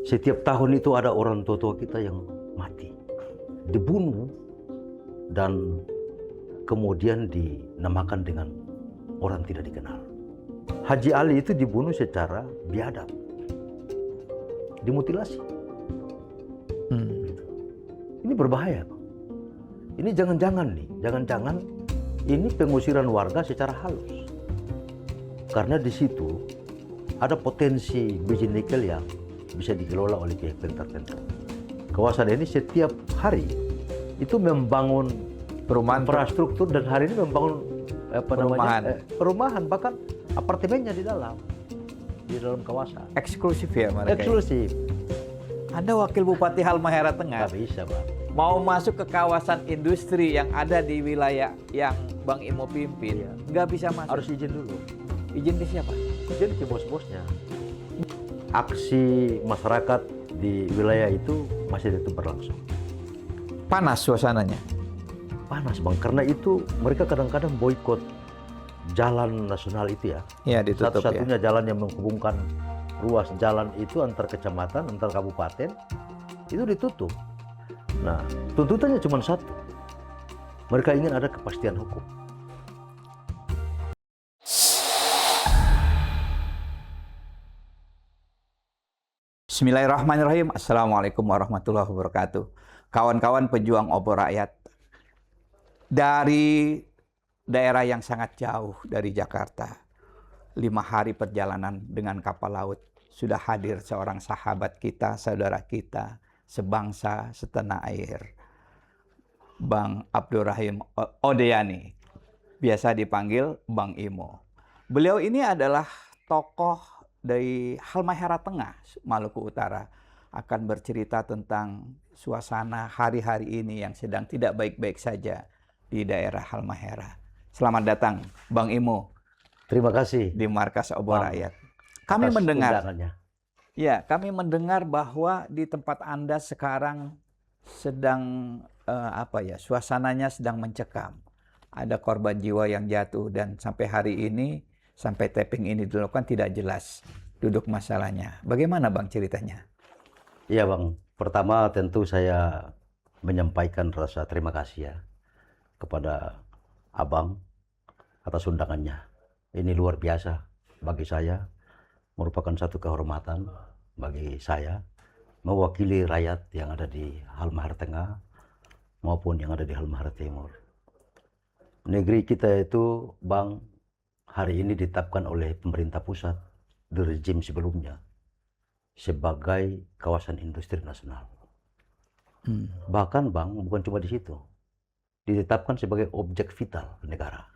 Setiap tahun itu ada orang tua-tua kita yang mati, dibunuh, dan kemudian dinamakan dengan orang tidak dikenal. Haji Ali itu dibunuh secara biadab, dimutilasi. Ini berbahaya, Pak. Ini jangan-jangan ini pengusiran warga secara halus. Karena di situ ada potensi biji nikel yang bisa dikelola oleh pihak tertentu. Kawasan ini setiap hari itu membangun Perumahan infrastruktur dan hari ini membangun perumahan, bahkan apartemennya di dalam kawasan. eksklusif ya mereka. Eksklusif. Anda wakil Bupati Halmahera Tengah, Nggak bisa, Pak. mau masuk ke kawasan industri yang ada di wilayah yang Bang Imo pimpin, nggak bisa masuk. Harus izin dulu. Izin ke siapa? Izin ke bos-bosnya. Aksi masyarakat di wilayah itu masih tetap berlangsung. Panas suasananya. Panas, Bang, karena itu mereka kadang-kadang boikot jalan nasional itu ya. Iya, ditutup ya. Satu-satunya jalan yang menghubungkan ruas jalan itu antar kecamatan, antar kabupaten, itu ditutup. Nah, tuntutannya cuma satu. Mereka ingin ada kepastian hukum. Bismillahirrahmanirrahim. Assalamualaikum warahmatullahi wabarakatuh. Kawan-kawan pejuang obor rakyat. Dari daerah yang sangat jauh dari Jakarta, 5 hari perjalanan dengan kapal laut, sudah hadir seorang sahabat kita, saudara kita, sebangsa, setanah air. Bang Abdurrahim Odeyani, biasa dipanggil Bang Imo. Beliau ini adalah tokoh dari Halmahera Tengah, Maluku Utara, akan bercerita tentang suasana hari-hari ini yang sedang tidak baik-baik saja di daerah Halmahera. Selamat datang, Bang Imo. Terima kasih Di Markas Obor Bang, Rakyat. Kami atas mendengar, undangannya. ya, kami mendengar bahwa di tempat Anda sekarang sedang suasananya sedang mencekam. Ada korban jiwa yang jatuh dan sampai hari ini, sampai tapping ini dilakukan tidak jelas duduk masalahnya. Bagaimana Bang ceritanya? Iya, Bang. Pertama tentu saya menyampaikan rasa terima kasih ya kepada Abang atas undangannya. Ini luar biasa bagi saya, merupakan satu kehormatan bagi saya mewakili rakyat yang ada di Halmahera Tengah maupun yang ada di Halmahera Timur. Negeri kita itu, Bang, hari ini ditetapkan oleh pemerintah pusat di rezim sebelumnya sebagai kawasan industri nasional. Bahkan, Bang, bukan cuma di situ. Ditetapkan sebagai objek vital negara.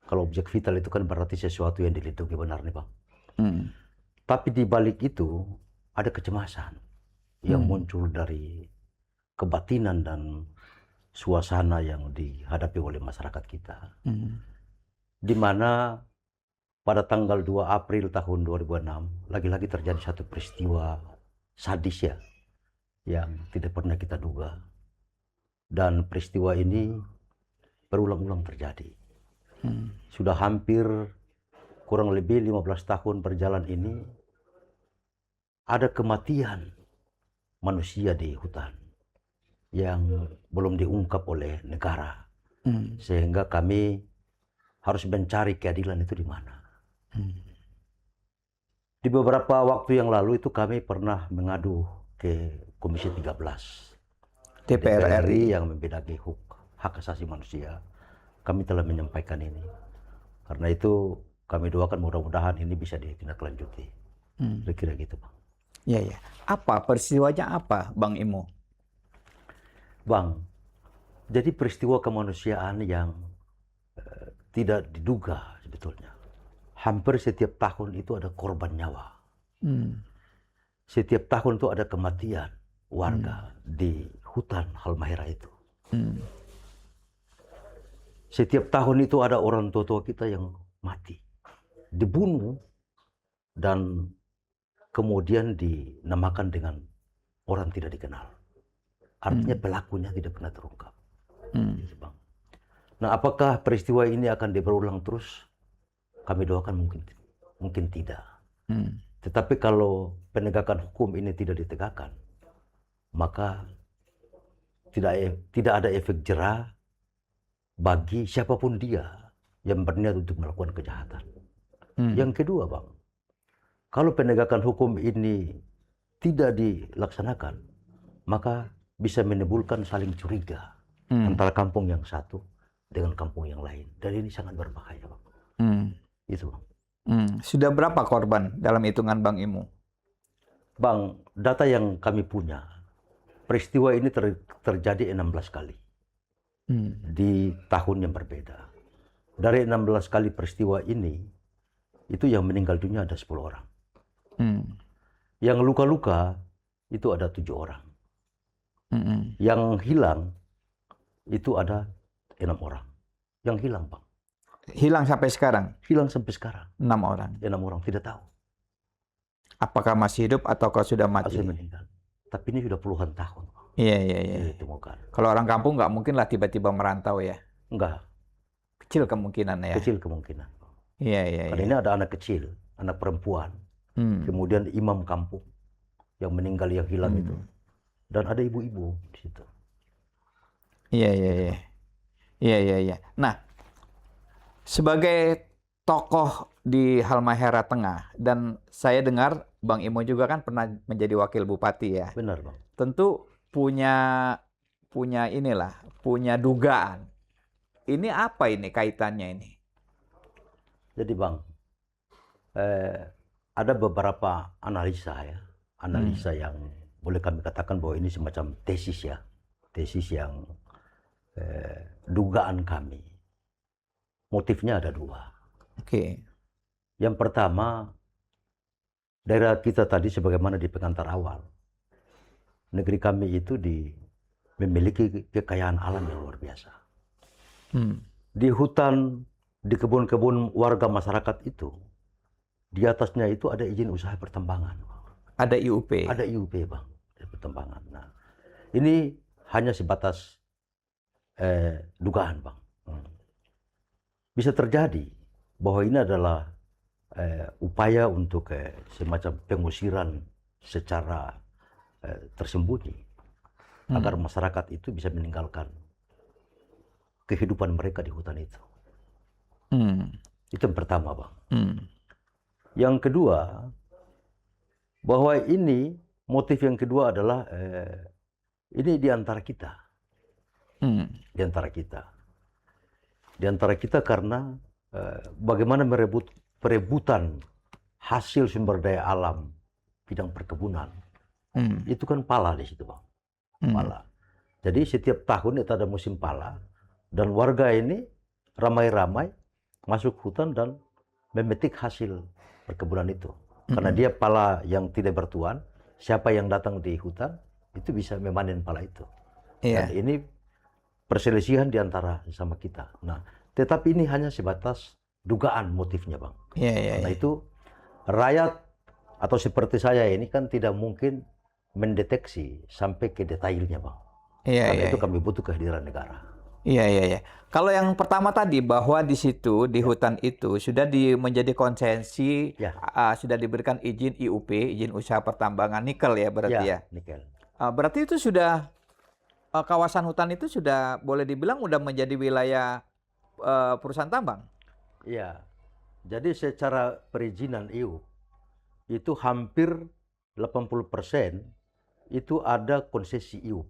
Kalau objek vital itu kan berarti sesuatu yang dilindungi, benar nih, Bang. Tapi di balik itu ada kecemasan yang muncul dari kebatinan dan suasana yang dihadapi oleh masyarakat kita. Di mana pada tanggal 2 April tahun 2006, lagi-lagi terjadi satu peristiwa sadis ya, yang tidak pernah kita duga. Dan peristiwa ini berulang-ulang terjadi. Sudah hampir kurang lebih 15 tahun berjalan ini, ada kematian manusia di hutan yang belum diungkap oleh negara. Sehingga kami harus mencari keadilan itu di mana. Di beberapa waktu yang lalu itu kami pernah mengadu ke Komisi 13 DPR RI. yang membidangi hak asasi manusia. Kami telah menyampaikan ini. Karena itu kami doakan mudah-mudahan ini bisa ditindaklanjuti. Kira-kira gitu, Bang. Iya, ya. Apa peristiwanya apa, Bang Imo? Bang, jadi peristiwa kemanusiaan yang tidak diduga sebetulnya. Hampir setiap tahun itu ada korban nyawa. Setiap tahun itu ada kematian warga di hutan Halmahera itu. Setiap tahun itu ada orang tua-tua kita yang mati, dibunuh, dan kemudian dinamakan dengan orang tidak dikenal. Artinya pelakunya tidak pernah terungkap. Nah, apakah peristiwa ini akan berulang terus? Kami doakan mungkin tidak. Tetapi kalau penegakan hukum ini tidak ditegakkan, maka tidak ada efek jera bagi siapapun dia yang berniat untuk melakukan kejahatan. Yang kedua, Bang, kalau penegakan hukum ini tidak dilaksanakan, maka bisa menimbulkan saling curiga antara kampung yang satu dengan kampung yang lain. Dan ini sangat berbahaya, Bang. Itu, Bang. Sudah berapa korban dalam hitungan Bang Imu? Bang, data yang kami punya, peristiwa ini terjadi 16 kali di tahun yang berbeda. Dari 16 kali peristiwa ini, itu yang meninggal dunia ada 10 orang. Yang luka-luka itu ada 7 orang. Yang hilang itu ada 6 orang. Yang hilang, Bang. Hilang sampai sekarang? Hilang sampai sekarang. 6 orang. 6 orang, tidak tahu. Apakah masih hidup ataukah sudah mati? Masih meninggal. Tapi ini sudah puluhan tahun, Bang. Iya. Ditemukan. Kalau orang kampung nggak mungkin lah tiba-tiba merantau ya? Enggak. Kecil kemungkinan ya? Kecil kemungkinan. Iya. Karena ini ada anak kecil, anak perempuan. Kemudian imam kampung yang meninggal, yang hilang itu. Dan ada ibu-ibu di situ. Iya. Nah, sebagai tokoh di Halmahera Tengah, dan saya dengar Bang Imo juga kan pernah menjadi wakil bupati ya. Benar, Bang. Tentu punya dugaan. Ini apa ini kaitannya ini? Jadi, Bang, ada beberapa analisa yang boleh kami katakan bahwa ini semacam tesis ya, tesis yang dugaan kami. Motifnya ada 2. Oke. Yang pertama, daerah kita tadi sebagaimana di pengantar awal, negeri kami itu memiliki kekayaan alam yang luar biasa. Di hutan, di kebun-kebun warga masyarakat itu, di atasnya itu ada izin usaha pertambangan. Ada IUP? Ada IUP, Bang, pertambangan. Nah, ini hanya sebatas dugaan, Bang. Bisa terjadi bahwa ini adalah upaya untuk semacam pengusiran secara tersembunyi agar masyarakat itu bisa meninggalkan kehidupan mereka di hutan itu. Itu yang pertama, Bang. Yang kedua, bahwa ini motif yang kedua adalah ini di antara kita. Di antara kita. Di antara kita karena bagaimana perebutan hasil sumber daya alam bidang perkebunan. Itu kan pala di situ, Bang. Pala. Jadi setiap tahun itu ada musim pala dan warga ini ramai-ramai masuk hutan dan memetik hasil perkebunan itu. Karena dia pala yang tidak bertuan, siapa yang datang di hutan itu bisa memanen pala itu. Iya. Dan ini perselisihan di antara sama kita. Nah, tetapi ini hanya sebatas dugaan motifnya, Bang. Iya. Karena itu rakyat atau seperti saya ini kan tidak mungkin mendeteksi sampai ke detailnya, Bang. Karena itu kami butuh kehadiran negara. Iya. Kalau yang pertama tadi bahwa di situ di hutan itu sudah menjadi konsensi, sudah diberikan izin IUP, izin usaha pertambangan nikel ya berarti ya. Nikel. Berarti itu sudah kawasan hutan itu sudah boleh dibilang sudah menjadi wilayah perusahaan tambang. Iya. Jadi secara perizinan IUP itu hampir 80% itu ada konsesi IUP.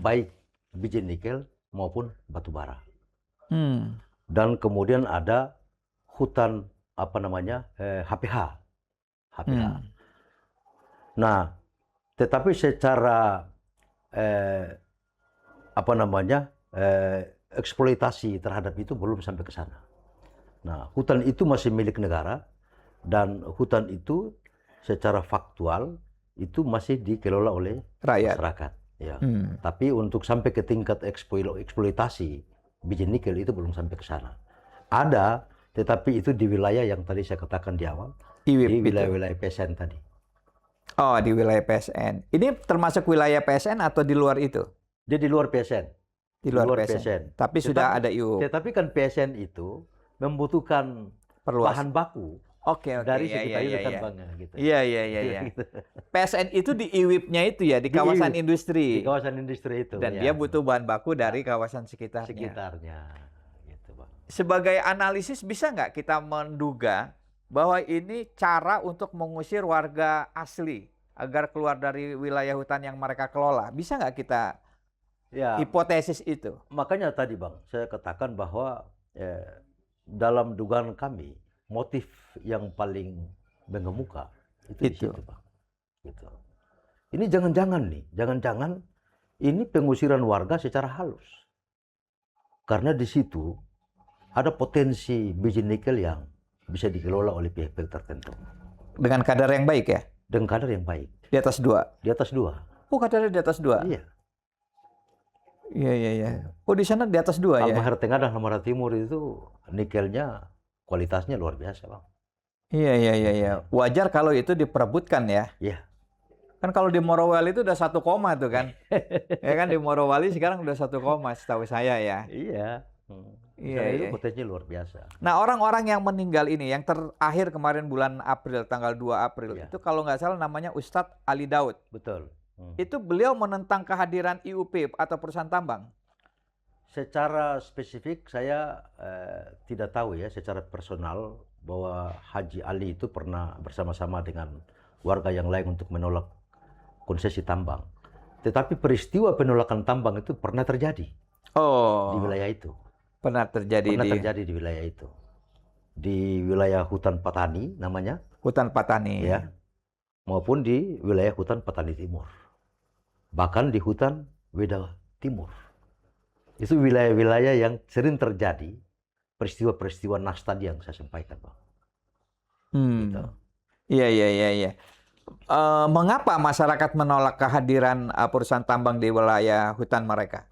Baik biji nikel maupun batu bara. Dan kemudian ada hutan HPH. Nah, tetapi secara eksploitasi terhadap itu belum sampai ke sana. Nah, hutan itu masih milik negara dan hutan itu secara faktual itu masih dikelola oleh masyarakat. Ya. Tapi untuk sampai ke tingkat eksploitasi biji nikel itu belum sampai ke sana. Ada, tetapi itu di wilayah yang tadi saya katakan di awal, di wilayah-wilayah PSN tadi. Oh, di wilayah PSN. Ini termasuk wilayah PSN atau di luar itu? Dia di luar PSN. Di luar PSN. Tapi sudah ada IUP. Tetapi kan PSN itu membutuhkan bahan baku Oke, Dari ya, sekitar ya, itu ya, kan ya. Bang ya, gitu. Iya, iya, iya, iya. Gitu. PSN itu di IWIP-nya itu ya, di Di kawasan IWIP, industri. di kawasan industri itu Dan ya. dia butuh bahan baku dari kawasan sekitarnya. Sekitarnya gitu Bang. Sebagai analisis bisa nggak kita menduga bahwa ini cara untuk mengusir warga asli agar keluar dari wilayah hutan yang mereka kelola? Bisa nggak kita Ya, hipotesis itu? makanya tadi Bang, saya katakan bahwa dalam dugaan kami motif yang paling mengemuka itu di Itu. situ Bang. Gitu. Ini jangan-jangan ini pengusiran warga secara halus. Karena di situ ada potensi biji nikel yang bisa dikelola oleh pihak-pihak tertentu. Dengan kadar yang baik ya? Dengan kadar yang baik. Di atas 2? Di atas 2. Oh, kadarnya di atas 2? Iya. Iya, iya, iya. Oh, di sana di atas 2 ya? Halmahera Tengah dan Halmahera Timur itu nikelnya kualitasnya luar biasa Bang. Iya, iya, iya, iya. Wajar kalau itu diperebutkan ya? Iya. Kan kalau di Morowali itu udah 1 koma tuh kan? Ya kan di Morowali sekarang udah 1 koma setahu saya ya. Iya. Iya, Itu iya. potensi luar biasa. Nah, orang-orang yang meninggal ini, yang terakhir kemarin bulan April, tanggal 2 April, Iya. itu kalau nggak salah namanya Ustadz Ali Daud. Betul. Itu beliau menentang kehadiran IUP atau perusahaan tambang. Secara spesifik saya tidak tahu ya secara personal bahwa Haji Ali itu pernah bersama-sama dengan warga yang lain untuk menolak konsesi tambang. Tetapi peristiwa penolakan tambang itu pernah terjadi di wilayah itu. Pernah terjadi di wilayah itu. Di wilayah hutan Patani namanya. Hutan Patani. Ya. Maupun di wilayah hutan Patani Timur. Bahkan di hutan Weda Timur. Itu wilayah-wilayah yang sering terjadi peristiwa-peristiwa nas tadi yang saya sampaikan, Bang. Gitu. Iya, iya, iya, iya. Mengapa masyarakat menolak kehadiran perusahaan tambang di wilayah hutan mereka?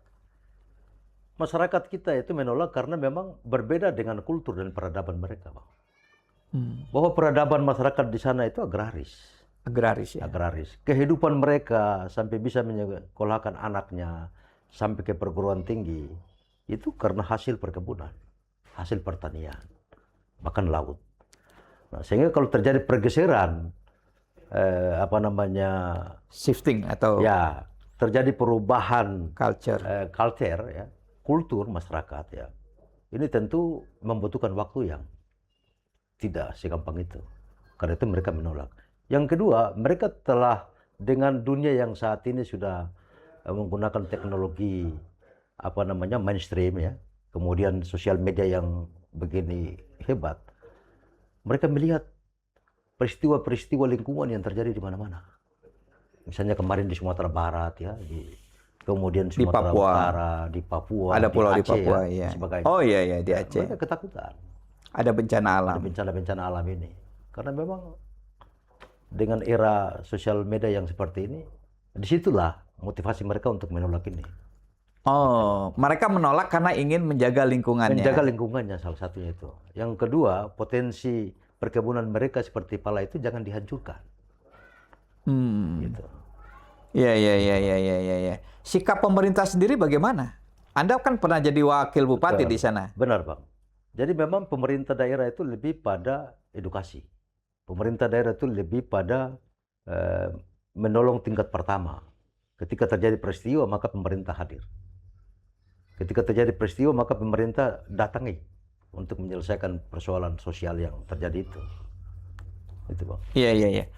Masyarakat kita itu menolak karena memang berbeda dengan kultur dan peradaban mereka, Bang. Bahwa peradaban masyarakat di sana itu agraris. Agraris ya. Agraris. Kehidupan mereka sampai bisa menyekolahkan anaknya sampai ke perguruan tinggi itu karena hasil perkebunan, hasil pertanian, bahkan laut. Nah, sehingga kalau terjadi pergeseran shifting atau ya terjadi perubahan culture ya, kultur masyarakat ya. Ini tentu membutuhkan waktu yang tidak segampang itu. Karena itu mereka menolak. Yang kedua, mereka telah dengan dunia yang saat ini sudah menggunakan teknologi mainstream ya, kemudian sosial media yang begini hebat, mereka melihat peristiwa-peristiwa lingkungan yang terjadi di mana-mana. Misalnya kemarin di Sumatera Barat ya, kemudian Sumatera Utara, di Papua, ada pulau di Aceh, Papua ya, ya. Oh iya ya, di Aceh. Mereka ketakutan. Ada bencana alam. Ada bencana-bencana alam ini. Karena memang dengan era sosial media yang seperti ini, disitulah motivasi mereka untuk menolak ini. Oh, mereka menolak karena ingin menjaga lingkungannya. Menjaga lingkungannya salah satunya itu. Yang kedua, potensi perkebunan mereka seperti pala itu jangan dihancurkan. Gitu. Iya. Sikap pemerintah sendiri bagaimana? Anda kan pernah jadi wakil bupati di sana. Benar, Bang. Jadi memang pemerintah daerah itu lebih pada edukasi. Pemerintah daerah itu lebih pada menolong tingkat pertama. Ketika terjadi peristiwa, maka pemerintah hadir. Ketika terjadi peristiwa, maka pemerintah datangi untuk menyelesaikan persoalan sosial yang terjadi itu. Itu, Bang. Iya.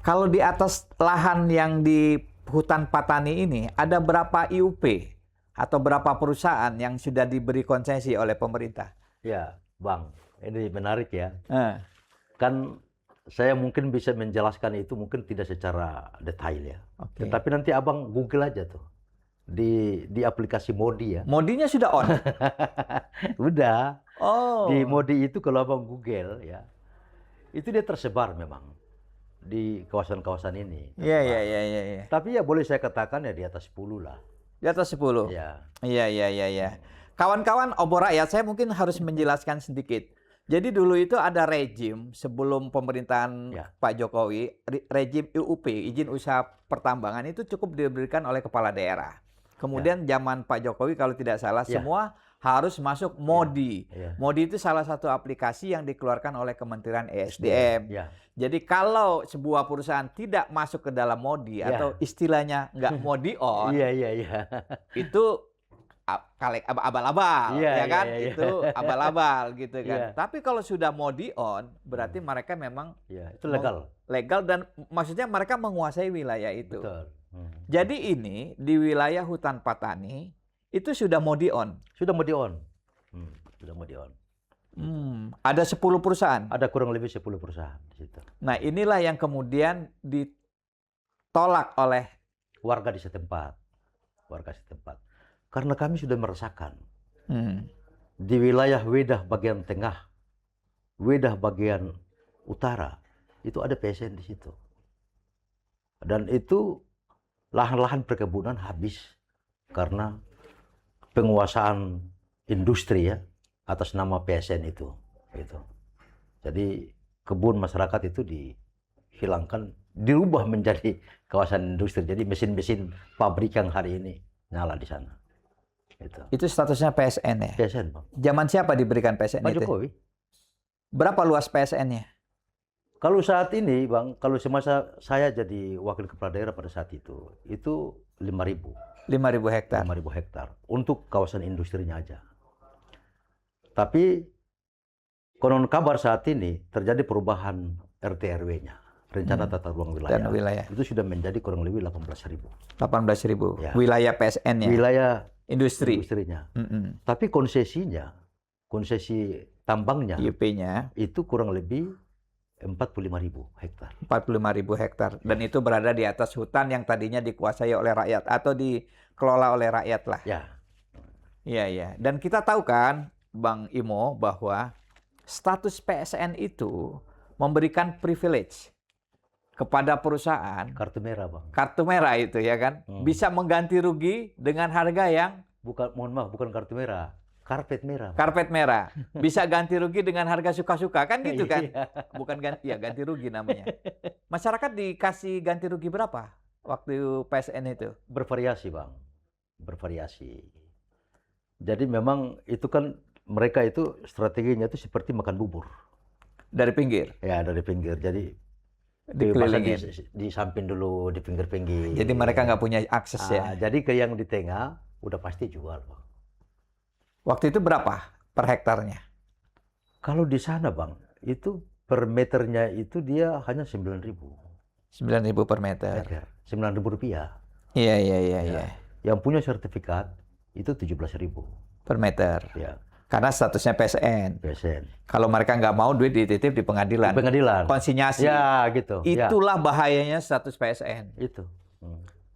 Kalau di atas lahan yang di hutan Patani ini, ada berapa IUP atau berapa perusahaan yang sudah diberi konsesi oleh pemerintah? Ya, Bang, ini menarik ya. Kan saya mungkin bisa menjelaskan itu mungkin tidak secara detail ya. Okay. Tetapi nanti Abang Google aja tuh. Di aplikasi Modi ya. Modinya sudah on? Udah. Oh. Di Modi itu kalau Abang Google ya, itu dia tersebar memang di kawasan-kawasan ini. Iya. Tapi ya boleh saya katakan ya di atas 10 lah. Di atas 10? Iya. Kawan-kawan obor rakyat, saya mungkin harus menjelaskan sedikit. Jadi dulu itu ada rejim sebelum pemerintahan Pak Jokowi, rejim IUP, izin usaha pertambangan itu cukup diberikan oleh kepala daerah. Kemudian zaman Pak Jokowi kalau tidak salah semua harus masuk MODI. Iya. MODI itu salah satu aplikasi yang dikeluarkan oleh Kementerian ESDM. Ya. Jadi kalau sebuah perusahaan tidak masuk ke dalam MODI Ya. atau istilahnya nggak MODI on, Iya. itu abal-abal, Iya, ya kan? iya. Itu abal-abal gitu kan. Iya. Tapi kalau sudah MODI on, berarti mereka memang Iya, itu legal. legal dan maksudnya mereka menguasai wilayah itu. Betul. Jadi ini di wilayah hutan Patani itu sudah MODI on. Sudah mau di-on. Sudah mau di-on. Ada 10 perusahaan. Ada kurang lebih 10 perusahaan di situ. Nah, inilah yang kemudian ditolak oleh Warga di setempat. Karena kami sudah merasakan di wilayah Wedah bagian tengah, Wedah bagian utara, itu ada PSN di situ. Dan itu lahan-lahan perkebunan habis karena penguasaan industri ya atas nama PSN itu. Gitu. Jadi kebun masyarakat itu dihilangkan, dirubah menjadi kawasan industri. Jadi mesin-mesin pabrik yang hari ini nyala di sana. Gitu. itu statusnya PSN ya. PSN, Bang. Zaman siapa diberikan PSN Pak itu? Jokowi. Berapa luas PSN-nya? Kalau saat ini, Bang, kalau semasa saya jadi wakil kepala daerah pada saat itu 5.000. 5.000 hektar. 5.000 hektar untuk kawasan industrinya aja. Tapi konon kabar saat ini terjadi perubahan RT RW-nya, rencana tata ruang wilayah. Dan wilayah. Itu sudah menjadi kurang lebih 18.000. 18.000. Ya. Wilayah PSN-nya. Wilayah Industri. industrinya. Tapi konsesi tambangnya IUP-nya itu kurang lebih 45.000 hektar. 45.000 hektar. Dan itu berada di atas hutan yang tadinya dikuasai oleh rakyat atau dikelola oleh rakyat lah. Ya. Iya. Dan kita tahu kan, Bang Imo, bahwa status PSN itu memberikan privilege kepada perusahaan. Kartu merah, Bang. Kartu merah itu ya kan. Bisa mengganti rugi dengan harga yang Bukan kartu merah. Karpet merah. karpet merah. Bisa ganti rugi dengan harga suka-suka. Kan gitu kan. Iya. Bukan ganti, ya ganti rugi namanya. Masyarakat dikasih ganti rugi berapa waktu PSN itu? Bervariasi, Bang. Bervariasi. Jadi memang itu kan mereka itu strateginya itu seperti makan bubur. Dari pinggir? Ya, dari pinggir. Jadi Dikelilingin. di samping dulu, di pinggir-pinggir. Jadi mereka nggak punya akses ya? Jadi ke yang di tengah udah pasti jual, Bang. Waktu itu berapa per hektarnya? Kalau di sana, Bang, itu per meternya itu dia hanya 9.000. 9.000 per meter. 9.000 rupiah. Iya. Yang punya sertifikat itu 17.000 Per meter. ya. Karena statusnya PSN. PSN. Kalau mereka nggak mau, duit dititip di pengadilan. Pengadilan. Konsinyasi. Ya, gitu. Itulah bahayanya status PSN. Itu.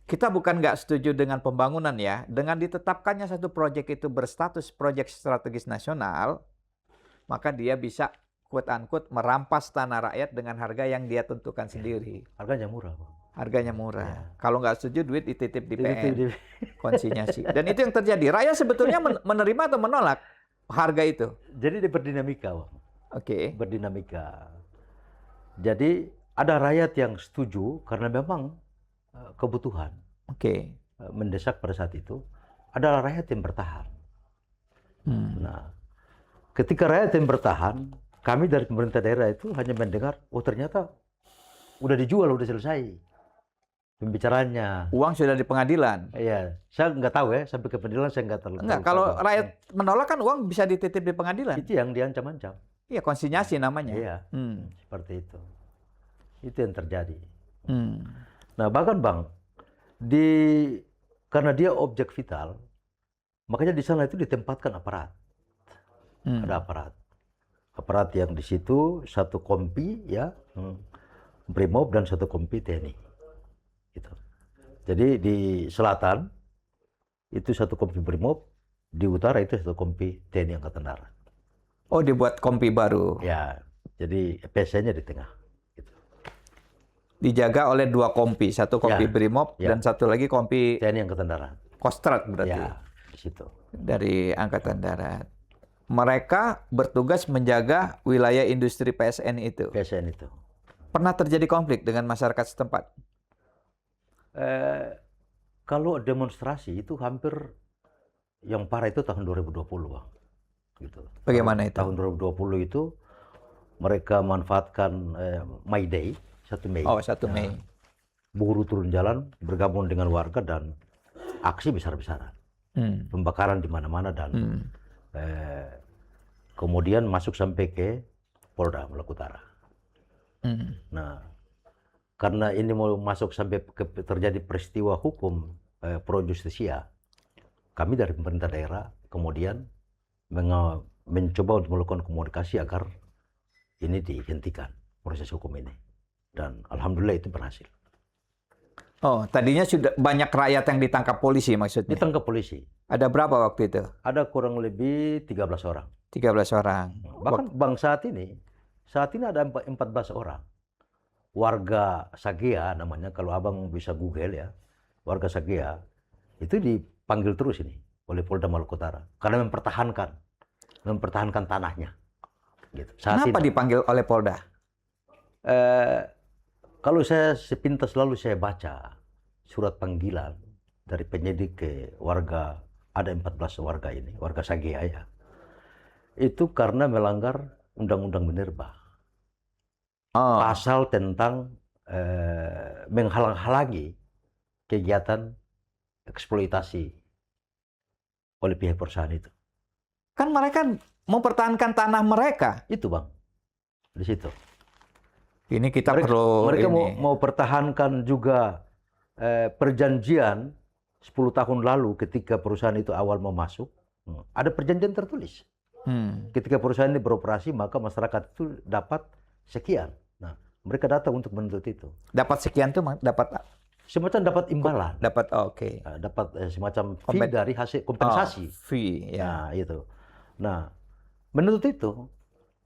Kita bukan nggak setuju dengan pembangunan ya. Dengan ditetapkannya satu proyek itu berstatus proyek strategis nasional, maka dia bisa quote-unquote merampas tanah rakyat dengan harga yang dia tentukan sendiri. Harganya murah, Bang. Harganya murah. Ya. Kalau nggak setuju, duit dititip di PN. Di- Konsinyasi. Dan itu yang terjadi. Rakyat sebetulnya menerima atau menolak harga itu? Jadi dia berdinamika, Bang. Oke. Berdinamika. Jadi ada rakyat yang setuju karena memang kebutuhan Oke. mendesak pada saat itu. Ada rakyat yang bertahan. Nah, ketika rakyat yang bertahan, kami dari pemerintah daerah itu hanya mendengar, oh ternyata udah dijual, udah selesai pembicaraannya. Uang sudah di pengadilan. Iya, saya nggak tahu ya, sampai ke pengadilan saya nggak terlalu. Enggak, kalau rakyat menolak kan uang bisa dititip di pengadilan. Itu yang diancam-ancam. Iya, konsinyasi namanya. Iya, seperti itu. Itu yang terjadi. Hmm. Nah, bahkan Bang, karena dia objek vital, makanya di sana itu ditempatkan aparat. Ada aparat. Aparat yang di situ satu kompi ya, Brimob dan satu kompi TNI. Gitu. Jadi di selatan itu satu kompi Brimob, di utara itu satu kompi TNI Angkatan Darat. Oh, dibuat kompi baru. Ya, jadi PSN-nya di tengah. Gitu. Dijaga oleh dua kompi, satu kompi Ya. Brimob Ya. dan satu lagi kompi TNI Angkatan Darat. Kostrat berarti. Ya, di situ. Dari Angkatan Darat. Mereka bertugas menjaga wilayah industri PSN itu. PSN itu. Pernah terjadi konflik dengan masyarakat setempat? Kalau demonstrasi itu hampir Yang parah itu tahun 2020, Bang. Gitu. Bagaimana itu? Tahun 2020 itu mereka manfaatkan May Day, 1 Mei. Oh, 1 Mei. Buruh turun jalan bergabung dengan warga dan aksi besar-besaran. Pembakaran di mana-mana dan kemudian masuk sampai ke Polda Maluku Utara. Nah, karena ini mau masuk sampai terjadi peristiwa hukum pro justisia, kami dari pemerintah daerah kemudian mencoba untuk melakukan komunikasi agar ini dihentikan proses hukum ini. Dan alhamdulillah itu berhasil. Oh, tadinya sudah banyak rakyat yang ditangkap polisi maksudnya? Ditangkap polisi. Ada berapa waktu itu? Ada kurang lebih 13 orang. 13 orang. Bahkan Bang saat ini ada 14 orang. Warga Sagea namanya, kalau Abang bisa Google ya, warga Sagea itu dipanggil terus ini oleh Polda Maluku Utara karena mempertahankan tanahnya. Gitu. Kenapa dipanggil oleh Polda? Kalau saya sepintas lalu saya baca surat panggilan dari penyidik ke warga, ada 14 warga ini, warga Sagea ya. Itu karena melanggar Undang-Undang Minerba. Pasal tentang menghalang-halangi kegiatan eksploitasi oleh pihak perusahaan itu. Kan mereka mempertahankan tanah mereka. Itu Bang, di situ. Ini kita perlu... Mereka mau pertahankan juga perjanjian 10 tahun lalu ketika perusahaan itu awal mau masuk. Ada perjanjian tertulis. Ketika perusahaan ini beroperasi, maka masyarakat itu dapat sekian. Nah, mereka datang untuk menuntut itu. Dapat sekian tuh dapat... Semacam dapat imbalan. Dapat, oke. Dapat semacam fee dari hasil kompensasi. Fee, ya. Nah, itu. Nah, menuntut itu.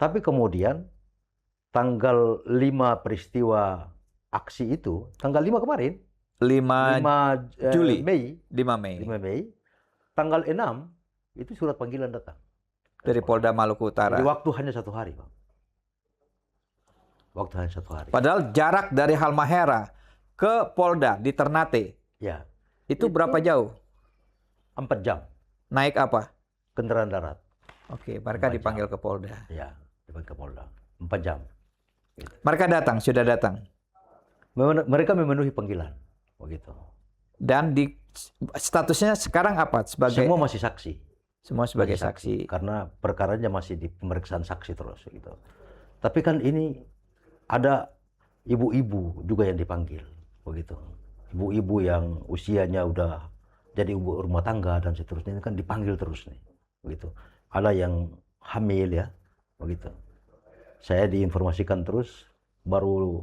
Tapi kemudian tanggal 5 peristiwa aksi itu, tanggal 5 kemarin, 5 Juli. Mei, 5 Mei. 5 Mei, tanggal 6 itu surat panggilan datang dari Polda Maluku Utara. Jadi waktu hanya 1 hari, Bang. Waktu hanya 1 hari. Padahal jarak dari Halmahera ke Polda di Ternate. Ya. Itu berapa jauh? 4 jam. Naik apa? Kendaraan darat. Oke, mereka dipanggil ke Polda. Ya, dipanggil ke Polda. 4 jam. Gitu. Mereka datang, sudah datang. Mereka memenuhi panggilan, begitu. Dan di statusnya sekarang apa? Sebagai semua masih saksi. Semua sebagai saksi. Karena perkaranya masih di pemeriksaan saksi terus, gitu. Tapi kan ini ada ibu-ibu juga yang dipanggil, begitu. Ibu-ibu yang usianya udah jadi ibu rumah tangga dan seterusnya ini kan dipanggil terus nih, begitu. Ada yang hamil ya, begitu. Saya diinformasikan terus, baru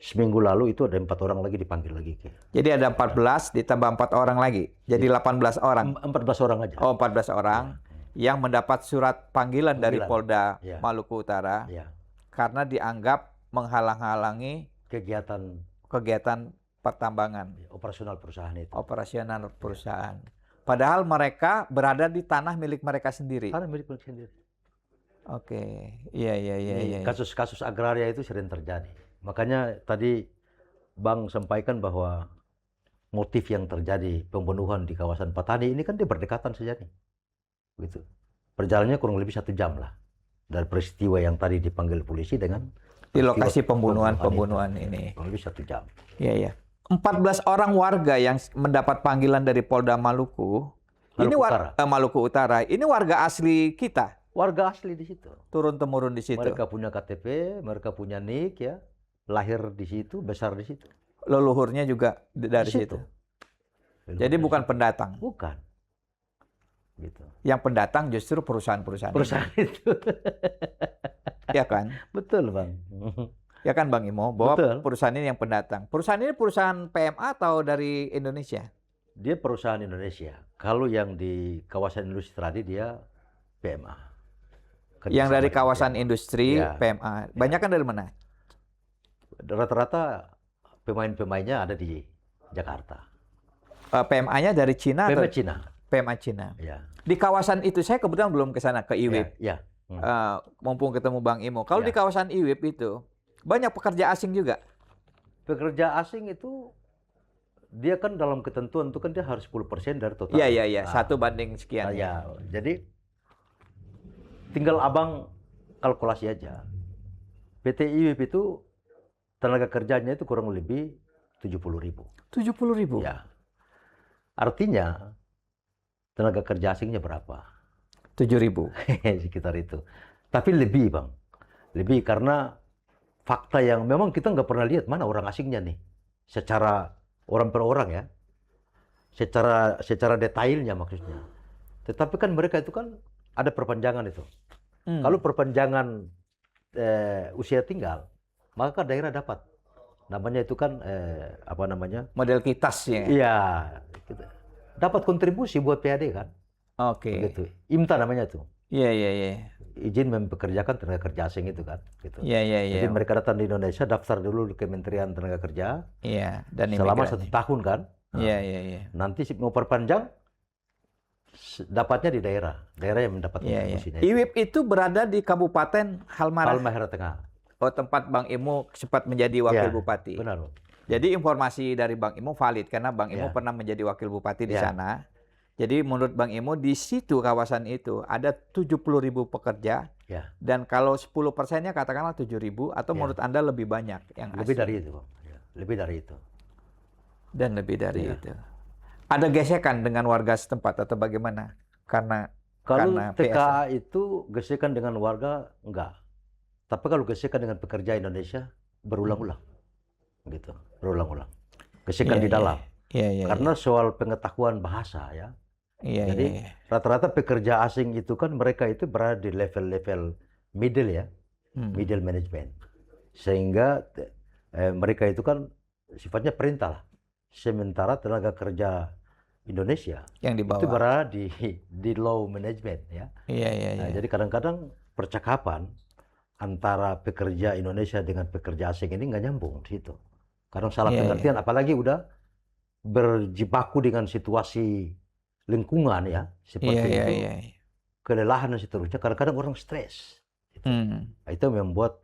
seminggu lalu itu ada 4 orang lagi dipanggil lagi. Jadi ada 14 ditambah 4 orang lagi. Jadi 18 orang. 14 orang aja. Oh, 14 orang yang mendapat surat panggilan dari Polda Maluku Utara karena dianggap menghalang-halangi kegiatan pertambangan. Operasional perusahaan itu. Operasional perusahaan. Padahal mereka berada di tanah milik mereka sendiri. Tanah milik mereka sendiri. Oke, iya. Kasus-kasus agraria itu sering terjadi. Makanya tadi Bang sampaikan bahwa motif yang terjadi pembunuhan di kawasan Patani ini kan dia berdekatan saja nih. Gitu. Perjalanannya kurang lebih 1 jam lah. Dari peristiwa yang tadi dipanggil polisi dengan di lokasi pembunuhan ini. Kurang lebih 1 jam. Iya. 14 orang warga yang mendapat panggilan dari Polda Maluku. Maluku Utara. Ini warga asli kita. Warga asli di situ. Turun-temurun di situ. Mereka punya KTP, mereka punya NIK ya. Lahir di situ, besar di situ. Leluhurnya juga dari situ. Jadi bukan pendatang. Bukan. Gitu. Yang pendatang justru perusahaan-perusahaan itu. Ya kan? Betul, Bang. Ya kan, Bang Imo, bahwa betul. Perusahaan ini yang pendatang. Perusahaan ini perusahaan PMA atau dari Indonesia? Dia perusahaan Indonesia. Kalau yang di kawasan industri tadi dia PMA. Yang dari kawasan industri PMA. Banyak kan dari mana? Rata-rata pemain-pemainnya ada di Jakarta. PMA-nya dari Cina? PMA Cina. PMA Cina. Ya. Di kawasan itu saya kebetulan belum ke sana, ke IWIP. Ya. Mumpung ketemu Bang Imo. Kalau di kawasan IWIP itu banyak pekerja asing juga. Pekerja asing itu dia kan dalam ketentuan itu kan dia harus 10% dari total. Iya, iya, iya. Nah, 1 banding sekian. ya. Jadi tinggal abang kalkulasi aja. PT IWIP itu tenaga kerjanya itu kurang lebih 70.000. 70.000? Ya. Artinya tenaga kerja asingnya berapa? 7.000. Sekitar itu. Tapi lebih, Bang. Lebih karena fakta yang memang kita nggak pernah lihat mana orang asingnya nih. Secara orang per orang ya. Secara detailnya maksudnya. Tetapi kan mereka itu kan ada perpanjangan itu. Kalau perpanjangan usia tinggal, maka daerah dapat. Namanya itu kan apa namanya? Model kitasnya. Iya, gitu. Dapat kontribusi buat PAD kan? Oke. Begitu. IMTA namanya tuh. Iya, iya, iya. Izin mempekerjakan tenaga kerja asing itu kan, gitu. Iya, iya, iya. Jadi mereka datang di Indonesia, daftar dulu di Kementerian Tenaga Kerja. Iya, dan Selama imigrasi. 1 tahun kan. Iya, iya, iya. Nanti mau perpanjang, dapatnya di daerah. Daerah yang mendapat Iya, iya. kontribusinya. IWIP itu berada di Kabupaten Halmahera. Halmahera Tengah. Oh, tempat Bang Imo sempat menjadi wakil Ya, bupati. benar. Jadi informasi dari Bang Imo valid karena Bang Imo Ya. pernah menjadi wakil bupati di Ya. sana. Jadi menurut Bang Imo di situ kawasan itu ada 70.000 pekerja. Ya. Dan kalau 10%-nya katakanlah 7.000 atau Ya. menurut Anda lebih banyak yang Lebih asing? dari itu, Bang. Ya, lebih dari itu. Dan lebih dari Ya. itu. Ada gesekan dengan warga setempat atau bagaimana? Karena Kalau PSN. TKA itu gesekan dengan warga enggak. Tapi kalau gesekan dengan pekerja Indonesia berulang-ulang. Gitu, berulang-ulang. Gesekan Iya, di dalam. Iya, iya. Karena soal pengetahuan bahasa ya. Iya, Jadi iya, iya. rata-rata pekerja asing itu kan mereka itu berada di level-level middle ya, middle management. Sehingga mereka itu kan sifatnya perintah lah. Sementara tenaga kerja Indonesia Yang di itu bawah. berada di low management ya. Iya, iya, Nah, iya. jadi kadang-kadang percakapan antara pekerja Indonesia dengan pekerja asing ini nggak nyambung di situ. Kadang salah Iya, pengertian, apalagi udah berjibaku dengan situasi lingkungan ya, seperti Iya, itu, iya, iya. kelelahan dan seterusnya. Kadang-kadang orang stres. Gitu. Hmm. Nah, itu membuat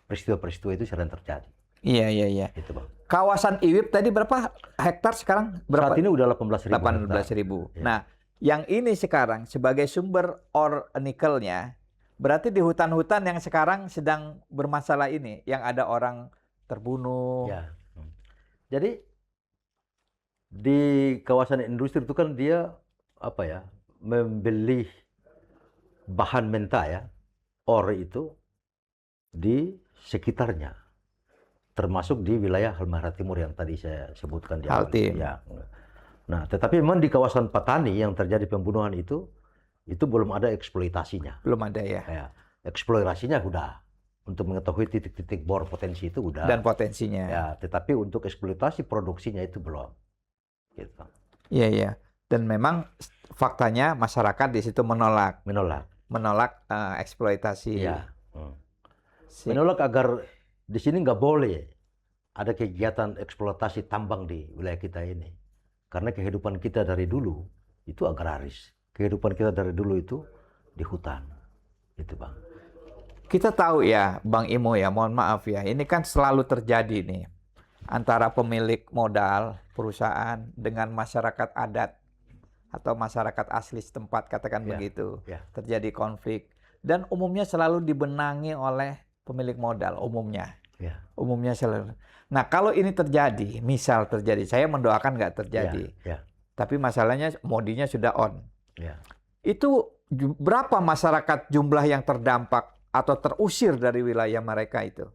peristiwa-peristiwa itu sering terjadi. Iya, iya, iya. Gitu, Bang. Kawasan IWIP tadi berapa hektar sekarang? Berapa? Saat ini udah 18.000 hektar. 18.000. Ya. Nah, yang ini sekarang sebagai sumber ore nikelnya, berarti di hutan-hutan yang sekarang sedang bermasalah ini, yang ada orang terbunuh. Ya. Jadi di kawasan industri itu kan dia apa ya, membeli bahan mentah ya, ore itu di sekitarnya, termasuk di wilayah Halmahera Timur yang tadi saya sebutkan di awal. Haltim. Ya. Nah, tetapi memang di kawasan Patani yang terjadi pembunuhan itu belum ada eksploitasinya. Belum ada ya. Ya, eksplorasinya udah. Untuk mengetahui titik-titik bor potensi itu udah. Dan potensinya. Ya, tetapi untuk eksploitasi produksinya itu belum. Gitu. Iya, iya. Dan memang faktanya masyarakat di situ menolak eksploitasi. Ya. Menolak agar di sini nggak boleh ada kegiatan eksploitasi tambang di wilayah kita ini. Karena kehidupan kita dari dulu itu agraris. Kehidupan kita dari dulu itu di hutan. Gitu, Bang. Kita tahu ya, Bang Imo ya, mohon maaf ya, ini kan selalu terjadi nih antara pemilik modal perusahaan dengan masyarakat adat atau masyarakat asli setempat, katakan Ya, begitu. ya. Terjadi konflik dan umumnya selalu dibenangi oleh pemilik modal umumnya. Ya. Umumnya selalu. Nah, kalau ini terjadi, misal terjadi, saya mendoakan nggak terjadi. Ya. Tapi masalahnya modinya sudah on. Ya. Itu berapa masyarakat jumlah yang terdampak atau terusir dari wilayah mereka itu?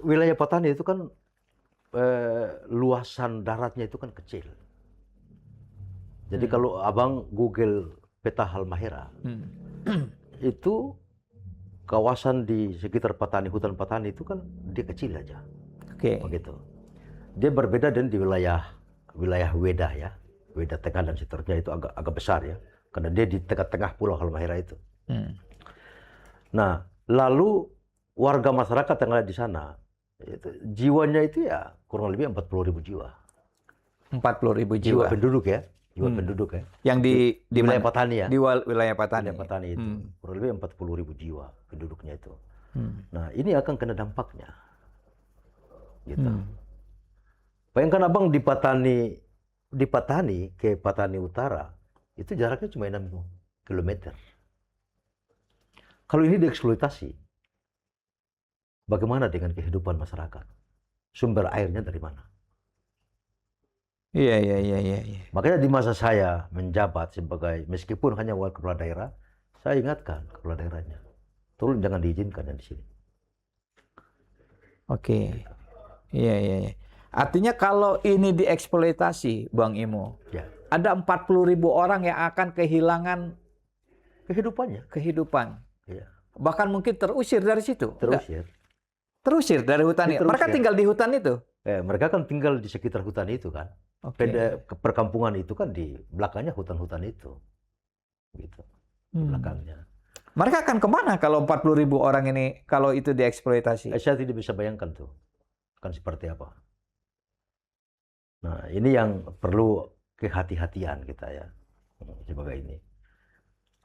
Wilayah Patani itu kan luasan daratnya itu kan kecil. Jadi kalau abang Google peta Halmahera, itu kawasan di sekitar Patani, hutan Patani itu kan dia kecil aja. Oke. Begitu. Dia berbeda dengan di wilayah Weda ya, Weda Tengah dan seterusnya itu agak besar ya, karena dia di tengah-tengah pulau Halmahera itu. Nah, lalu warga masyarakat yang ada di sana, jiwanya itu ya kurang lebih 40.000 jiwa. 40.000 jiwa. Penduduk ya, penduduk ya. Yang di wilayah mana? Patani ya. Di wilayah Patani. Wilayah Patani itu kurang lebih 40.000 jiwa penduduknya itu. Nah, ini akan kena dampaknya. Gitu. Bayangkan abang di Patani ke Patani Utara, itu jaraknya cuma 6 kilometer. Kalau ini dieksploitasi, bagaimana dengan kehidupan masyarakat? Sumber airnya dari mana? Iya, iya, iya, iya, iya. Makanya di masa saya menjabat sebagai, meskipun hanya wakil kepala daerah, saya ingatkan kepala daerahnya, tolong jangan diizinkan yang di sini. Oke. Iya, iya, iya. Artinya kalau ini dieksploitasi, Bang Imo, Ya, ada 40.000 orang yang akan kehilangan kehidupannya. kehidupan. Ya, Bahkan mungkin terusir dari situ. Enggak? terusir. Terusir dari hutan itu. Mereka Terusir. tinggal di hutan itu. Mereka kan tinggal di sekitar hutan itu kan. Oke. Perkampungan itu kan di belakangnya hutan-hutan itu, gitu. Di belakangnya. Mereka akan kemana kalau 40.000 orang ini kalau itu dieksploitasi? Saya tidak bisa bayangkan tuh akan seperti apa. Nah, ini yang perlu kehati-hatian kita ya sebagai ini.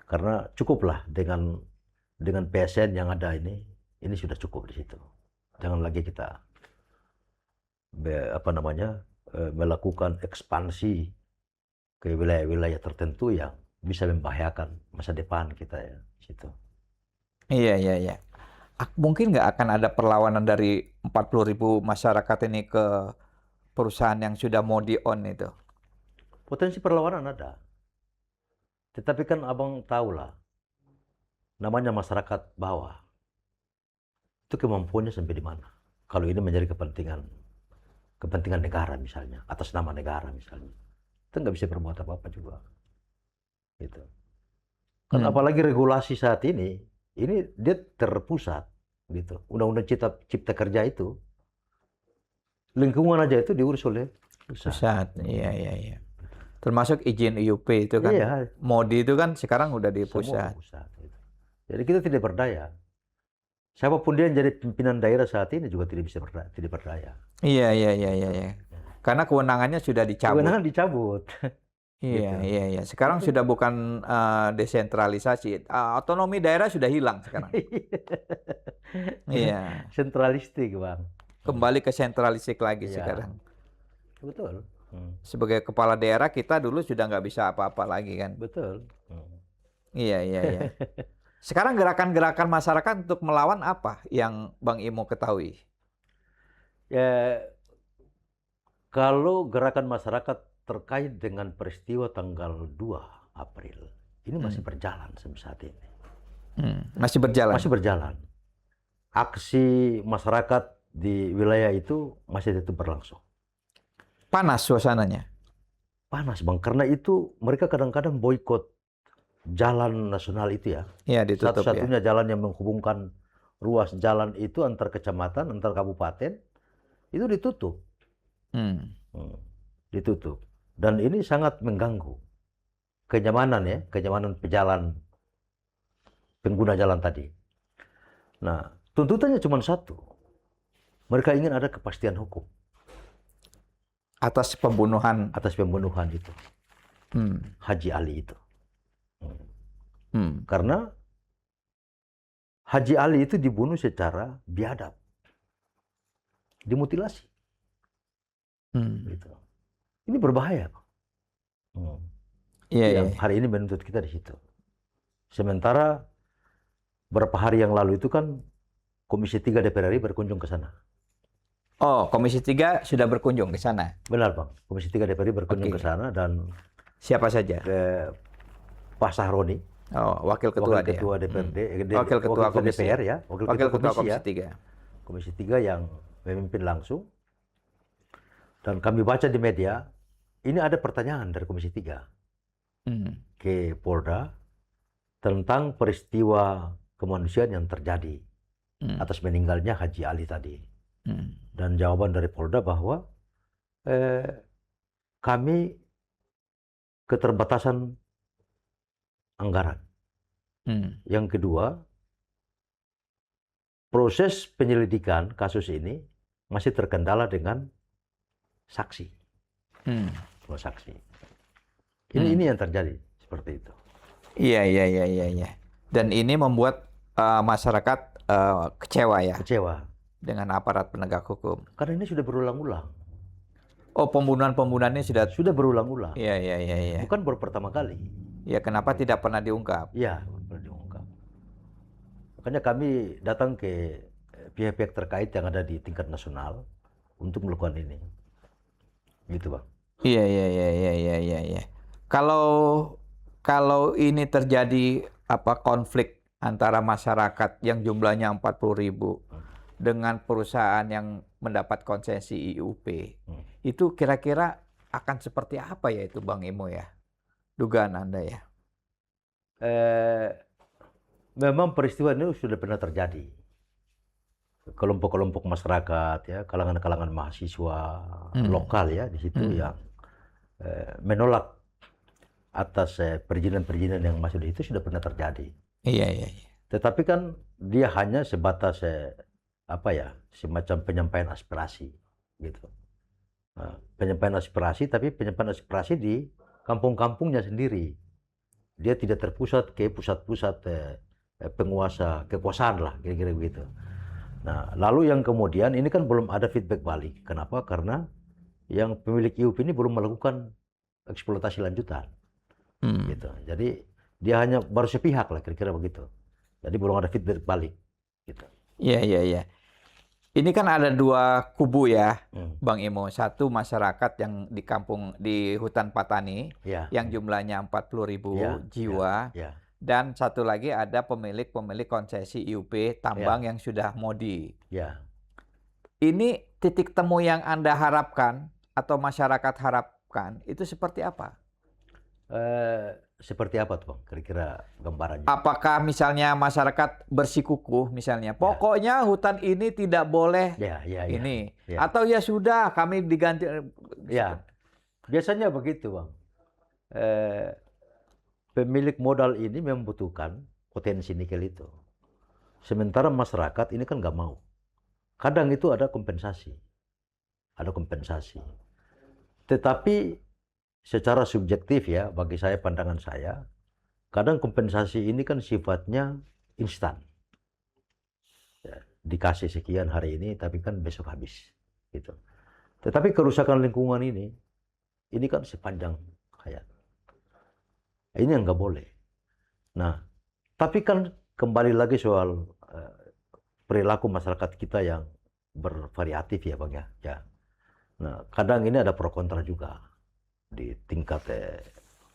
Karena cukuplah dengan PSN yang ada ini sudah cukup di situ. Jangan lagi kita melakukan ekspansi ke wilayah-wilayah tertentu yang bisa membahayakan masa depan kita ya situ. Iya, iya, iya. Mungkin nggak akan ada perlawanan dari 40.000 masyarakat ini ke perusahaan yang sudah mau di-on itu? Potensi perlawanan ada. Tetapi kan abang tahulah, namanya masyarakat bawah. Itu kemampuannya sampai di mana. Kalau ini menjadi kepentingan negara misalnya, atas nama negara misalnya. Itu nggak bisa berbuat apa-apa juga. Gitu. Kan apalagi regulasi saat ini dia terpusat. Gitu. Undang-undang cipta kerja itu, lingkungan aja itu diurus oleh pusat. Iya, iya, iya. Termasuk izin IUP itu kan, Iya. MODI itu kan sekarang udah di Semua pusat. pusat. Gitu. Jadi kita tidak berdaya. Siapapun dia yang jadi pimpinan daerah saat ini juga tidak berdaya. Iya, iya, iya, iya, iya. Karena kewenangannya sudah dicabut. Kewenangan dicabut. Iya, Gitu. iya, iya. Sekarang sudah bukan desentralisasi. Otonomi daerah sudah hilang sekarang. Iya. Sentralistik, Bang. Kembali ke sentralistik lagi Iya. sekarang. Betul. Sebagai kepala daerah kita dulu sudah nggak bisa apa-apa lagi kan. Betul. Iya, iya, iya. Sekarang gerakan-gerakan masyarakat untuk melawan apa yang Bang Imo ketahui? Ya, kalau gerakan masyarakat terkait dengan peristiwa tanggal 2 April, ini masih berjalan sampai saat ini. Masih berjalan? Masih berjalan. Aksi masyarakat di wilayah itu masih tetap berlangsung. Panas suasananya? Panas, Bang. Karena itu mereka kadang-kadang boikot jalan nasional itu ya. Iya, ditutup ya. Satu-satunya jalan yang menghubungkan ruas jalan itu antar kecamatan, antar kabupaten, itu ditutup. Ditutup. Dan ini sangat mengganggu kenyamanan pejalan, pengguna jalan tadi. Nah, tuntutannya cuma satu. Mereka ingin ada kepastian hukum. Atas pembunuhan? Atas pembunuhan itu. Haji Ali itu. Karena Haji Ali itu dibunuh secara biadab. Dimutilasi. Gitu. Ini berbahaya. Iya, Yang hari ini menuntut kita di situ. Sementara beberapa hari yang lalu itu kan Komisi 3 DPR RI berkunjung ke sana. Oh, Komisi 3 sudah berkunjung ke sana? Benar, Bang. Komisi 3 DPR RI berkunjung ke sana dan siapa saja? Pak Sahroni. Oh, wakil ketua DPRD, wakil ketua komisi DPR ya, wakil ketua Komisi 3. Komisi 3 yang memimpin langsung. Dan kami baca di media, ini ada pertanyaan dari Komisi 3 ke Polda tentang peristiwa kemanusiaan yang terjadi atas meninggalnya Haji Ali tadi. Dan jawaban dari Polda bahwa kami keterbatasan anggaran. Yang kedua, proses penyelidikan kasus ini masih terkendala dengan saksi. Saksi. Ini yang terjadi seperti itu. Iya. Dan ini membuat masyarakat kecewa ya. Kecewa Dengan aparat penegak hukum. karena ini sudah berulang-ulang. Oh, pembunuhan-pembunuhannya sudah. Sudah berulang-ulang. Iya, iya, iya, iya. Bukan baru pertama kali. Ya, kenapa tidak pernah diungkap? Ya, baru diungkap. Makanya kami datang ke pihak-pihak terkait yang ada di tingkat nasional untuk melakukan ini. Gitu, Bang. Iya, iya, iya, iya, iya, iya, iya. Kalau kalau ini terjadi konflik antara masyarakat yang jumlahnya 40.000 dengan perusahaan yang mendapat konsesi IUP, itu kira-kira akan seperti apa ya itu Bang Imo ya? Dugaan Anda ya? Memang peristiwa ini sudah pernah terjadi. Kelompok-kelompok masyarakat, ya, kalangan-kalangan mahasiswa lokal ya di situ yang menolak atas perizinan-perizinan yang masuk di itu sudah pernah terjadi. Iya, iya, iya. Tetapi kan dia hanya sebatas semacam penyampaian aspirasi gitu. Nah, penyampaian aspirasi, tapi penyampaian aspirasi di kampung-kampungnya sendiri. Dia tidak terpusat ke pusat-pusat penguasa kekuasaan lah, kira-kira begitu. Nah, lalu yang kemudian ini kan belum ada feedback balik. Kenapa? Karena yang pemilik IUP ini belum melakukan eksploitasi lanjutan. Gitu. Jadi dia hanya baru sepihak lah, kira-kira begitu. Jadi belum ada feedback balik. Gitu. Iya, iya, iya. Ini kan ada dua kubu ya, Bang Imo. Satu masyarakat yang di hutan Patani, yang jumlahnya 40.000 jiwa. Dan satu lagi ada pemilik konsesi IUP tambang yang sudah modi. Ini titik temu yang Anda harapkan atau masyarakat harapkan itu seperti apa? Seperti apa tuh Bang, kira-kira gambarannya? Apakah misalnya masyarakat bersikukuh misalnya, pokoknya hutan ini tidak boleh ini. Atau ya sudah kami diganti. Ya, biasanya begitu Bang. Pemilik modal ini membutuhkan potensi nikel itu. Sementara masyarakat ini kan nggak mau. Kadang itu ada kompensasi. Ada kompensasi. Tetapi secara subjektif ya, bagi saya, pandangan saya, kadang kompensasi ini kan sifatnya instan. Ya, dikasih sekian hari ini, tapi kan besok habis. Gitu. Tetapi kerusakan lingkungan ini kan sepanjang hayat. Ini yang nggak boleh. Nah, tapi kan kembali lagi soal perilaku masyarakat kita yang bervariatif ya Bang ya. Nah, kadang ini ada pro kontra juga di tingkat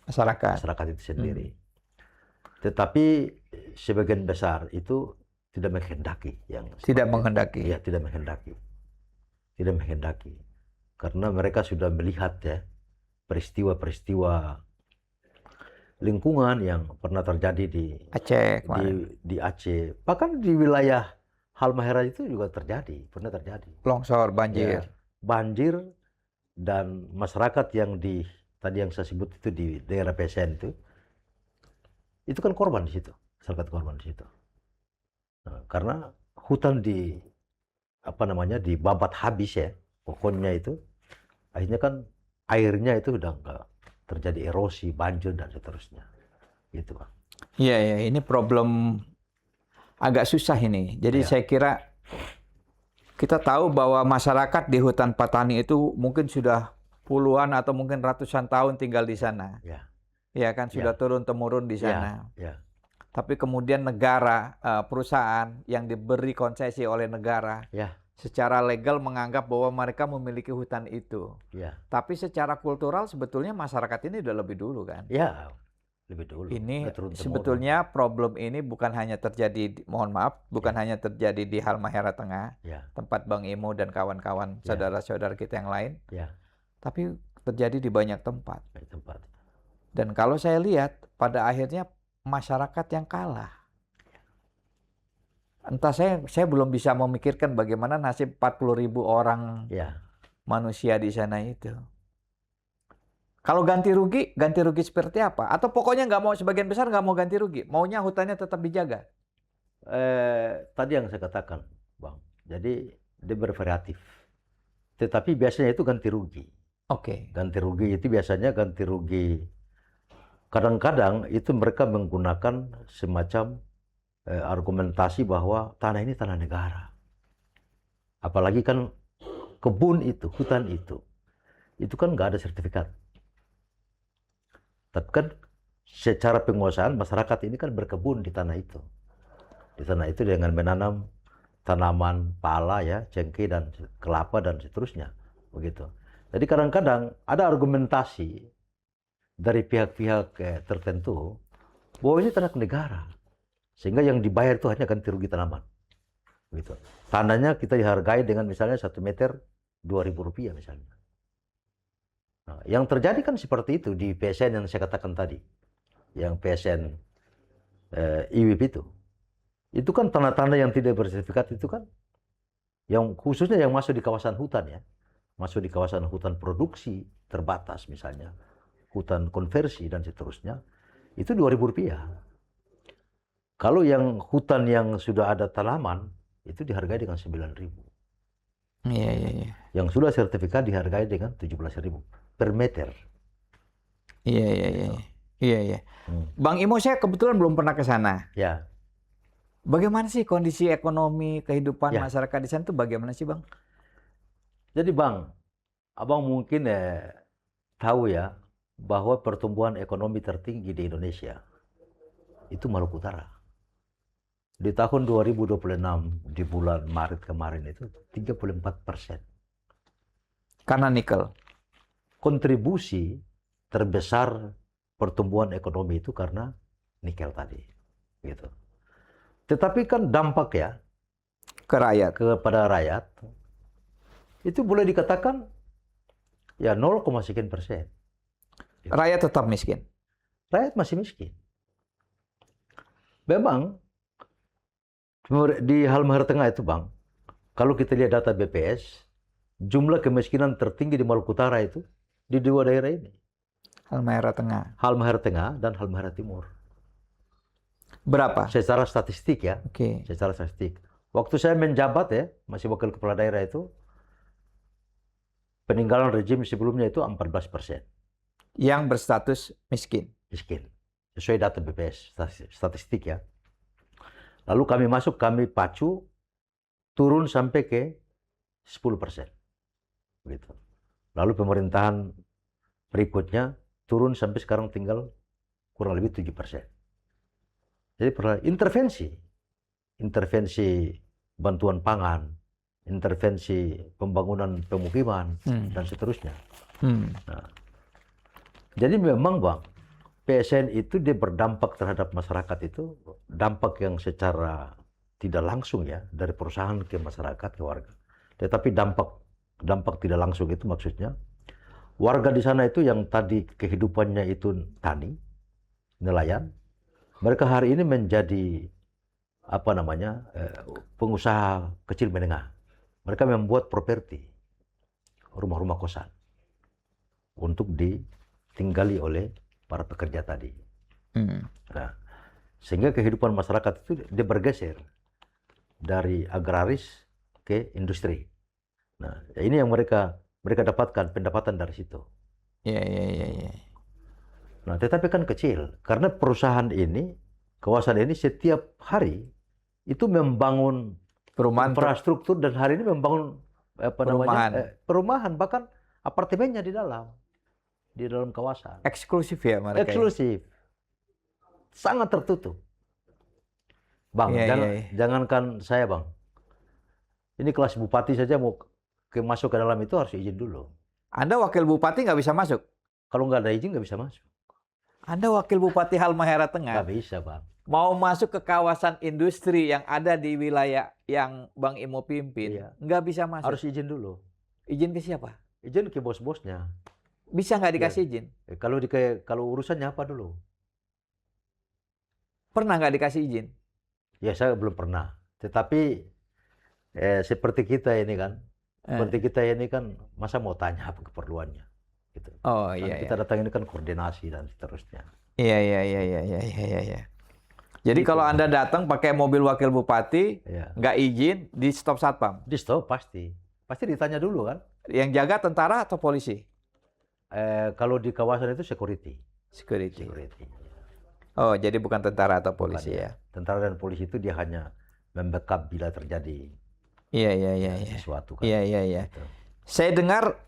masyarakat itu sendiri. Tetapi sebagian besar itu tidak menghendaki tidak menghendaki. Ya, tidak menghendaki. Tidak menghendaki. Karena mereka sudah melihat ya peristiwa-peristiwa lingkungan yang pernah terjadi di Aceh di Aceh. Bahkan di wilayah Halmahera itu juga pernah terjadi. Longsor, banjir. Ya, banjir. Dan masyarakat yang tadi yang saya sebut itu di daerah PSN itu kan korban di situ, masyarakat korban di situ. Nah, karena hutan dibabat habis ya, pokoknya itu, akhirnya kan airnya itu udah nggak terjadi erosi, banjir dan seterusnya, gitu Bang. Iya ya, ini problem agak susah ini. Jadi saya kira kita tahu bahwa masyarakat di hutan Patani itu mungkin sudah puluhan atau mungkin ratusan tahun tinggal di sana. Ya kan, sudah turun-temurun di sana. Tapi kemudian negara, perusahaan yang diberi konsesi oleh negara, secara legal menganggap bahwa mereka memiliki hutan itu. Tapi secara kultural sebetulnya masyarakat ini udah lebih dulu kan? Ya, lebih dulu. Ini sebetulnya problem ini bukan hanya terjadi, mohon maaf, bukan hanya terjadi di Halmahera Tengah, tempat Bang Imo dan kawan-kawan, saudara-saudara kita yang lain, tapi terjadi di banyak tempat. Dan kalau saya lihat, pada akhirnya masyarakat yang kalah. Entah, saya belum bisa memikirkan bagaimana nasib 40.000 orang manusia di sana itu. Kalau ganti rugi seperti apa? Atau pokoknya nggak mau, sebagian besar nggak mau ganti rugi, maunya hutannya tetap dijaga? Tadi yang saya katakan, Bang. Jadi dia bervariatif. Tetapi biasanya itu ganti rugi. Ganti rugi itu biasanya ganti rugi. Kadang-kadang itu mereka menggunakan semacam argumentasi bahwa tanah ini tanah negara. Apalagi kan kebun itu, hutan itu itu kan nggak ada sertifikat. Tapi kan secara penguasaan masyarakat ini kan berkebun di tanah itu. Di tanah itu dengan menanam tanaman pala ya, cengkeh dan kelapa dan seterusnya, begitu. Jadi kadang-kadang ada argumentasi dari pihak-pihak tertentu bahwa ini tanah negara, sehingga yang dibayar itu hanya ganti rugi tanaman, begitu. Tanahnya kita dihargai dengan misalnya 1 meter 2.000 rupiah misalnya. Nah, yang terjadi kan seperti itu di PSN yang saya katakan tadi, yang PSN IWIP itu. Itu kan tanah-tanah yang tidak bersertifikat itu kan, yang khususnya yang masuk di kawasan hutan ya, masuk di kawasan hutan produksi terbatas misalnya, hutan konversi dan seterusnya, itu 2.000 rupiah. Kalau yang hutan yang sudah ada tanaman, itu dihargai dengan 9.000. Iya, iya, iya. Yang sudah sertifikat dihargai dengan 17.000 per meter. Iya, iya, iya. Gitu. Iya, iya. Bang Imo, saya kebetulan belum pernah ke sana. Ya, Bagaimana sih kondisi ekonomi kehidupan Ya. masyarakat di sana itu bagaimana sih, Bang? jadi Bang, Abang mungkin tahu ya bahwa pertumbuhan ekonomi tertinggi di Indonesia itu Maluku Utara. Di tahun 2026 di bulan Maret kemarin itu 34%. Karena nikel. Kontribusi terbesar pertumbuhan ekonomi itu karena nikel tadi, gitu. Tetapi kan dampak ya Ke rakyat. kepada rakyat itu boleh dikatakan ya 0, sekian persen. Rakyat tetap miskin. Rakyat masih miskin. Memang di Halmahera Tengah itu Bang, kalau kita lihat data BPS, jumlah kemiskinan tertinggi di Maluku Utara itu di 2 daerah ini. Halmahera Tengah. Halmahera Tengah dan Halmahera Timur. Berapa? Secara statistik ya, Oke. secara statistik. Waktu saya menjabat ya, masih wakil kepala daerah itu, peninggalan rejim sebelumnya itu 14% Yang berstatus miskin. miskin. Sesuai data BPS, statistik ya. Lalu kami masuk, kami pacu, turun sampai ke 10%. Begitu. Lalu pemerintahan berikutnya turun sampai sekarang tinggal kurang lebih 7%. Jadi intervensi bantuan pangan, intervensi pembangunan pemukiman, dan seterusnya. Nah, jadi memang Bang, PSN itu dia berdampak terhadap masyarakat itu, dampak yang secara tidak langsung ya, dari perusahaan ke masyarakat, ke warga. Tetapi dampak tidak langsung itu maksudnya, warga di sana itu yang tadi kehidupannya itu tani, nelayan, mereka hari ini menjadi pengusaha kecil menengah. Mereka membuat properti, rumah-rumah kosan, untuk ditinggali oleh para pekerja tadi. Nah, sehingga kehidupan masyarakat itu dia bergeser dari agraris ke industri. Nah, ini yang mereka dapatkan pendapatan dari situ. Iya, iya, iya, iya. Nah, tetapi kan kecil karena perusahaan ini, kawasan ini setiap hari itu membangun Perumahan infrastruktur dan hari ini membangun perumahan, bahkan apartemennya di dalam kawasan. eksklusif ya mereka. Eksklusif. Sangat tertutup. Bang, Iya, iya, iya. jangankan saya Bang. Ini kelas bupati saja mau masuk ke dalam itu harus izin dulu. Anda wakil bupati nggak bisa masuk? Kalau nggak ada izin nggak bisa masuk. Anda wakil bupati Halmahera Tengah. Nggak bisa Bang. Mau masuk ke kawasan industri yang ada di wilayah yang Bang Imo pimpin, Iya. nggak bisa masuk. Harus izin dulu. Izin ke siapa? Izin ke bos-bosnya. Bisa nggak dikasih izin? Kalau urusannya apa dulu? Pernah nggak dikasih izin? Ya saya belum pernah. Tetapi seperti kita ini kan, masa mau tanya apa keperluannya? Gitu. Oh Kan iya. kita datang ini kan koordinasi dan seterusnya. Iya. Jadi Gitu. kalau Anda datang pakai mobil wakil bupati, Iya. nggak izin, di stop satpam. Di stop pasti ditanya dulu kan. Yang jaga tentara atau polisi? Kalau di kawasan itu security. Security. Oh, jadi bukan tentara atau polisi Bukan, ya? Tentara dan polisi itu dia hanya membackup bila terjadi Iya. sesuatu kan. Iya. Gitu. Saya dengar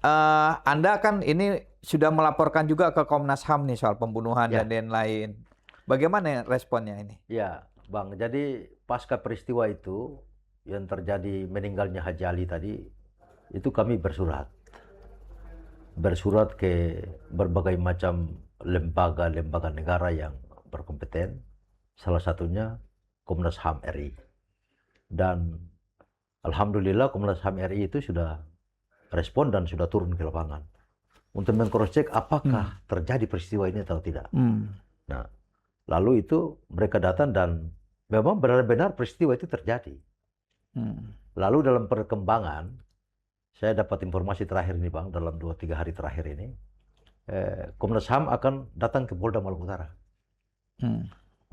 Anda kan ini sudah melaporkan juga ke Komnas HAM nih soal pembunuhan Ya. dan lain-lain. Bagaimana responnya ini? Ya, Bang. Jadi pasca peristiwa itu yang terjadi meninggalnya Haji Ali tadi, itu kami bersurat ke berbagai macam lembaga-lembaga negara yang berkompeten, salah satunya Komnas HAM RI. Dan alhamdulillah Komnas HAM RI itu sudah respon dan sudah turun ke lapangan untuk mengcross-check apakah terjadi peristiwa ini atau tidak. Nah, lalu itu mereka datang dan memang benar-benar peristiwa itu terjadi. Lalu dalam perkembangan, saya dapat informasi terakhir ini Bang, dalam 2-3 hari terakhir ini, Komnas HAM akan datang ke Polda Maluku Utara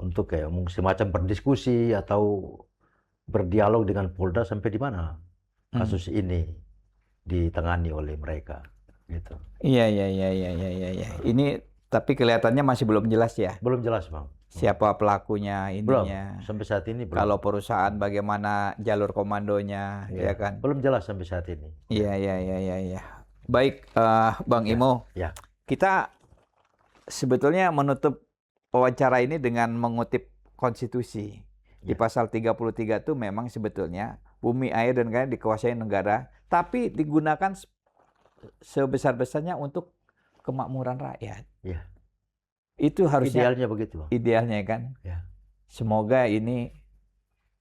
untuk kayak semacam berdiskusi atau berdialog dengan Polda sampai di mana kasus ini ditangani oleh mereka. Gitu. Iya. Ini tapi kelihatannya masih belum jelas ya. Belum jelas Bang. Siapa pelakunya Belum, ininya. sampai saat ini belum. Kalau perusahaan bagaimana jalur komandonya, ya kan? Belum jelas sampai saat ini. Iya. Baik, Bang Imo. Ya. Kita sebetulnya menutup wawancara ini dengan mengutip konstitusi. Di pasal 33 itu memang sebetulnya bumi, air, dan lain dikuasai negara, tapi digunakan sebesar-besarnya untuk kemakmuran rakyat. Ya. Itu harusnya Idealnya begitu. idealnya kan. Ya. Semoga ini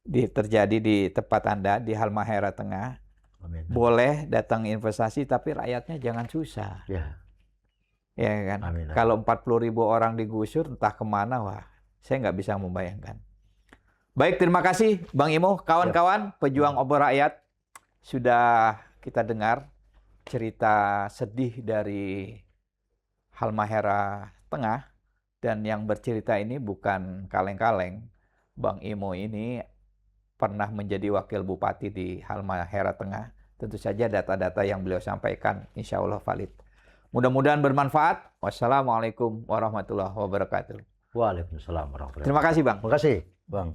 terjadi di tempat Anda di Halmahera Tengah. Amin. Boleh datang investasi tapi rakyatnya jangan susah. Ya. Ya kan. Amin. Kalau 40.000 orang digusur entah kemana, wah saya nggak bisa membayangkan. Baik, terima kasih Bang Imo, kawan-kawan pejuang obor rakyat. Sudah kita dengar cerita sedih dari Halmahera Tengah. Dan yang bercerita ini bukan kaleng-kaleng. Bang Imo ini pernah menjadi wakil bupati di Halmahera Tengah. Tentu saja data-data yang beliau sampaikan insya Allah valid. Mudah-mudahan bermanfaat. Wassalamualaikum warahmatullahi wabarakatuh. Waalaikumsalam warahmatullahi wabarakatuh. Terima kasih Bang. Terima kasih Bang.